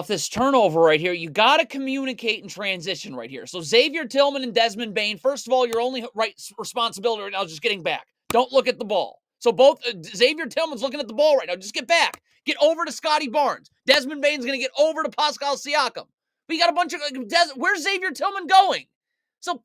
Off this turnover right here, you got to communicate and transition right here. So Xavier Tillman and Desmond Bane, first of all, your only responsibility right now is just getting back. Don't look at the ball. So both Xavier Tillman's looking at the ball right now. Just get back. Get over to Scotty Barnes. Desmond Bane's going to get over to Pascal Siakam. But you got a bunch of where's Xavier Tillman going? So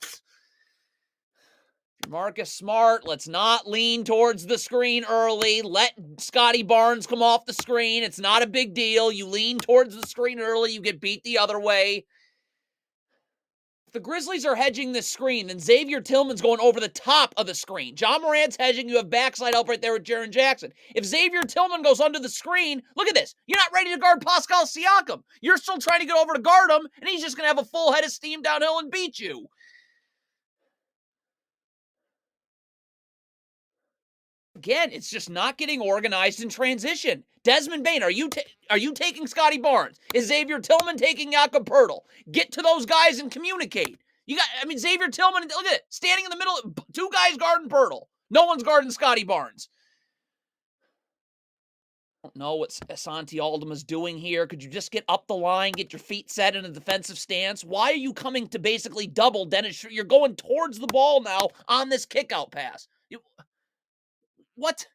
Marcus Smart, let's not lean towards the screen early. Let Scotty Barnes come off the screen. It's not a big deal. You lean towards the screen early, you get beat the other way. If the Grizzlies are hedging this screen, then Xavier Tillman's going over the top of the screen. John Morant's hedging. You have backside help right there with Jaren Jackson. If Xavier Tillman goes under the screen, look at this. You're not ready to guard Pascal Siakam. You're still trying to get over to guard him, and he's just going to have a full head of steam downhill and beat you. Again, it's just not getting organized in transition. Desmond Bane, are you taking Scotty Barnes? Is Xavier Tillman taking Jakob Poeltl? Get to those guys and communicate. Xavier Tillman, look at it, standing in the middle, two guys guarding Poeltl. No one's guarding Scotty Barnes. I don't know what Santi Aldama's doing here. Could you just get up the line, get your feet set in a defensive stance? Why are you coming to basically double Dennis? You're going towards the ball now on this kickout pass. What?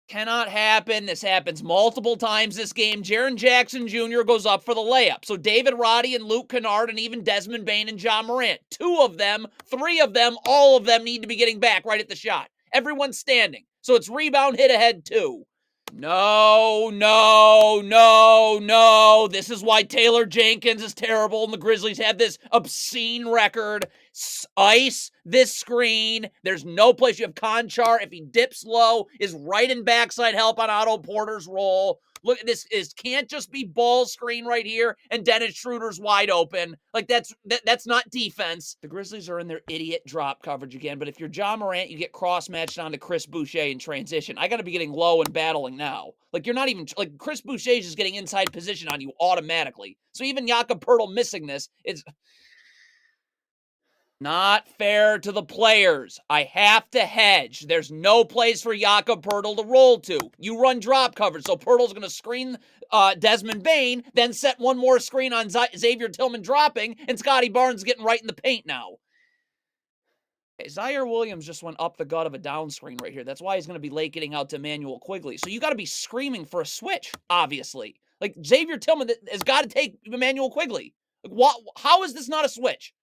Cannot happen. This happens multiple times this game. Jaren Jackson Jr. goes up for the layup. So David Roddy and Luke Kennard and even Desmond Bane and John Morant. Two of them, three of them, all of them need to be getting back right at the shot. Everyone's standing. So it's rebound, hit ahead, two. No. This is why Taylor Jenkins is terrible and the Grizzlies have this obscene record. Ice this screen. There's no place. You have Conchar, if he dips low, is right in backside help on Otto Porter's roll. Look at this. Can't just be ball screen right here and Dennis Schroeder's wide open. Like that's not defense. The Grizzlies are in their idiot drop coverage again, but if you're John Morant, you get cross-matched onto Chris Boucher in transition. I got to be getting low and battling now. Like you're not even, like Chris Boucher's just getting inside position on you automatically. So even Jakob Poeltl missing this, it's not fair to the players. I have to hedge. There's no place for Jakob Poeltl to roll to. You run drop coverage, so Poeltl's going to screen Desmond Bane, then set one more screen on Xavier Tillman dropping, and Scotty Barnes getting right in the paint now. Zaire Williams just went up the gut of a down screen right here. That's why he's going to be late getting out to Emmanuel Quigley. So you got to be screaming for a switch, obviously. Like Xavier Tillman has got to take Emmanuel Quigley. How is this not a switch?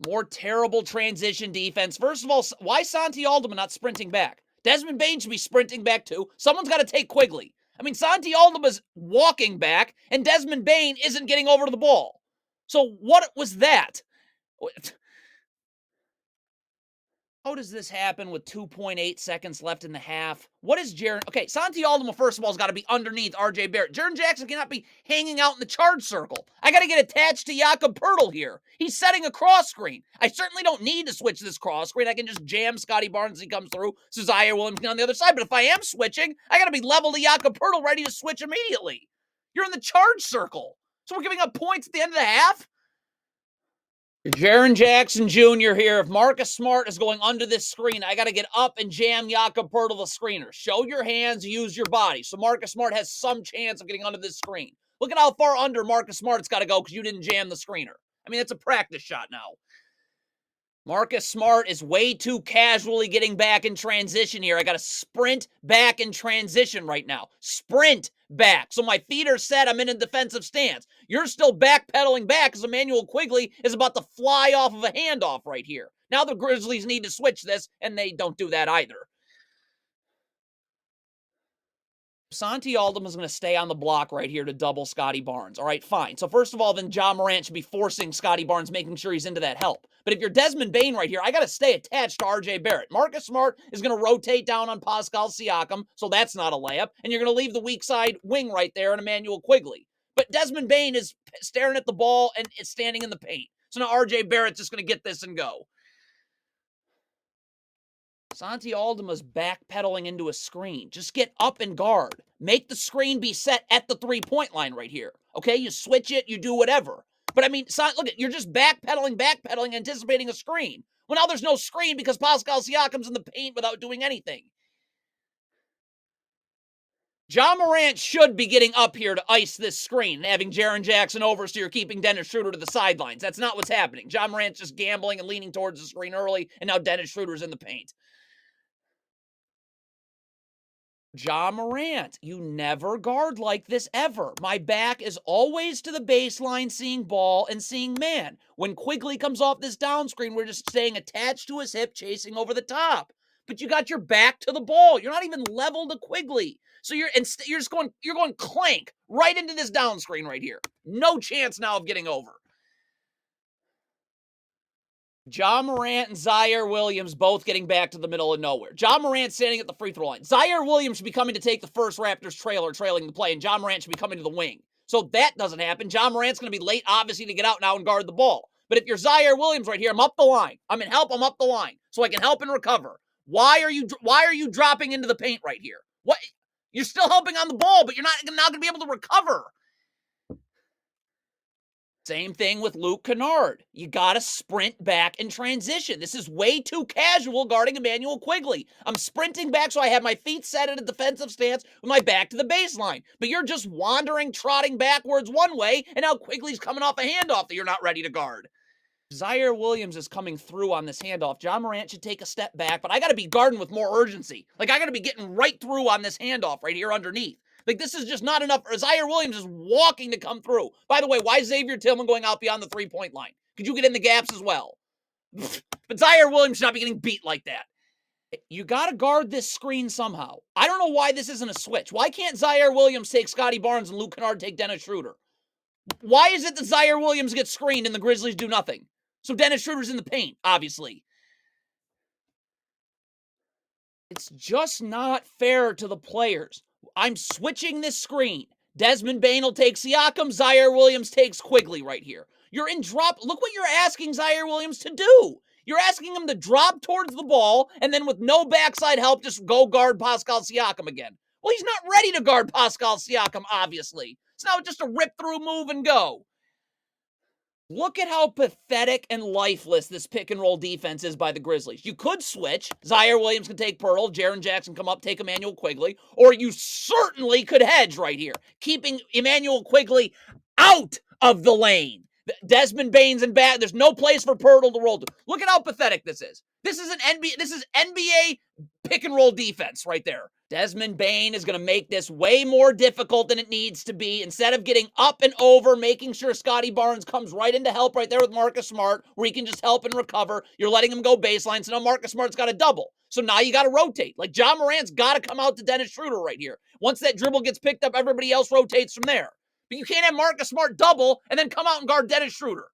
More terrible transition defense. First of all, why Santi Aldama not sprinting back? Desmond Bane should be sprinting back too. Someone's got to take Quigley. I mean, Santi Aldama's walking back, and Desmond Bane isn't getting over to the ball. So what was that? How does this happen with 2.8 seconds left in the half? What is Jaren? Okay, Santi Aldama, first of all, has got to be underneath RJ Barrett. Jaren Jackson cannot be hanging out in the charge circle. I got to get attached to Jakob Poeltl here. He's setting a cross screen. I certainly don't need to switch this cross screen. I can just jam Scotty Barnes as he comes through. So Zaire Williams on the other side. But if I am switching, I got to be level to Jakob Poeltl, ready to switch immediately. You're in the charge circle. So we're giving up points at the end of the half? Jaren Jackson Jr. here. If Marcus Smart is going under this screen, I got to get up and jam Jakob Poeltl, the screener. Show your hands, use your body. So Marcus Smart has some chance of getting under this screen. Look at how far under Marcus Smart's got to go because you didn't jam the screener. I mean, that's a practice shot now. Marcus Smart is way too casually getting back in transition here. I got to sprint back in transition right now. Sprint back. So my feet are set. I'm in a defensive stance. You're still backpedaling back because Emmanuel Quigley is about to fly off of a handoff right here. Now the Grizzlies need to switch this, and they don't do that either. Santi Aldama is going to stay on the block right here to double Scotty Barnes. All right, fine. So first of all, then John Morant should be forcing Scotty Barnes, making sure he's into that help. But if you're Desmond Bane right here, I got to stay attached to RJ Barrett. Marcus Smart is going to rotate down on Pascal Siakam, so that's not a layup. And you're going to leave the weak side wing right there in Emmanuel Quigley. But Desmond Bane is staring at the ball and is standing in the paint. So now RJ Barrett's just going to get this and go. Santi Aldama's backpedaling into a screen. Just get up and guard. Make the screen be set at the three-point line right here. Okay, you switch it, you do whatever. But I mean, look, you're just backpedaling, anticipating a screen. Well, now there's no screen because Pascal Siakam's in the paint without doing anything. Ja Morant should be getting up here to ice this screen and having Jaren Jackson over so you're keeping Dennis Schroeder to the sidelines. That's not what's happening. Ja Morant's just gambling and leaning towards the screen early, and now Dennis Schroeder's in the paint. Ja Morant, you never guard like this ever. My back is always to the baseline, seeing ball and seeing man. When Quigley comes off this down screen, we're just staying attached to his hip, chasing over the top. But you got your back to the ball. You're not even level to Quigley. So you're going clank right into this down screen right here. No chance now of getting over. Ja Morant and Zaire Williams both getting back to the middle of nowhere. Ja Morant standing at the free throw line. Zaire Williams should be coming to take the first Raptors trailing the play, and Ja Morant should be coming to the wing. So that doesn't happen. Ja Morant's going to be late, obviously, to get out now and guard the ball. But if you're Zaire Williams right here, I'm up the line. I'm in help. I'm up the line, so I can help and recover. Why are you dropping into the paint right here? What? You're still helping on the ball, but you're not going to be able to recover. Same thing with Luke Kennard. You got to sprint back in transition. This is way too casual guarding Emmanuel Quigley. I'm sprinting back so I have my feet set in a defensive stance with my back to the baseline. But you're just wandering, trotting backwards one way, and now Quigley's coming off a handoff that you're not ready to guard. Zaire Williams is coming through on this handoff. Ja Morant should take a step back, but I got to be guarding with more urgency. Like, I got to be getting right through on this handoff right here underneath. Like, this is just not enough. Zaire Williams is walking to come through. By the way, why is Xavier Tillman going out beyond the three-point line? Could you get in the gaps as well? But Zaire Williams should not be getting beat like that. You got to guard this screen somehow. I don't know why this isn't a switch. Why can't Zaire Williams take Scotty Barnes and Luke Kennard take Dennis Schroeder? Why is it that Zaire Williams gets screened and the Grizzlies do nothing? So Dennis Schroeder's in the paint, obviously. It's just not fair to the players. I'm switching this screen. Desmond Bane will take Siakam. Zaire Williams takes Quigley right here. You're in drop. Look what you're asking Zaire Williams to do. You're asking him to drop towards the ball and then with no backside help, just go guard Pascal Siakam again. Well, he's not ready to guard Pascal Siakam, obviously. It's now just a rip-through move and go. Look at how pathetic and lifeless this pick-and-roll defense is by the Grizzlies. You could switch. Zaire Williams can take Pirtle. Jaren Jackson come up, take Emmanuel Quigley. Or you certainly could hedge right here, keeping Emmanuel Quigley out of the lane. Desmond Bane's in bad. There's no place for Pirtle to roll to. Look at how pathetic this is. This is NBA pick-and-roll defense right there. Desmond Bane is going to make this way more difficult than it needs to be. Instead of getting up and over, making sure Scotty Barnes comes right into help right there with Marcus Smart, where he can just help and recover, you're letting him go baseline, so now Marcus Smart's got a double. So now you got to rotate. Like, Ja Morant's got to come out to Dennis Schroeder right here. Once that dribble gets picked up, everybody else rotates from there. But you can't have Marcus Smart double and then come out and guard Dennis Schroeder.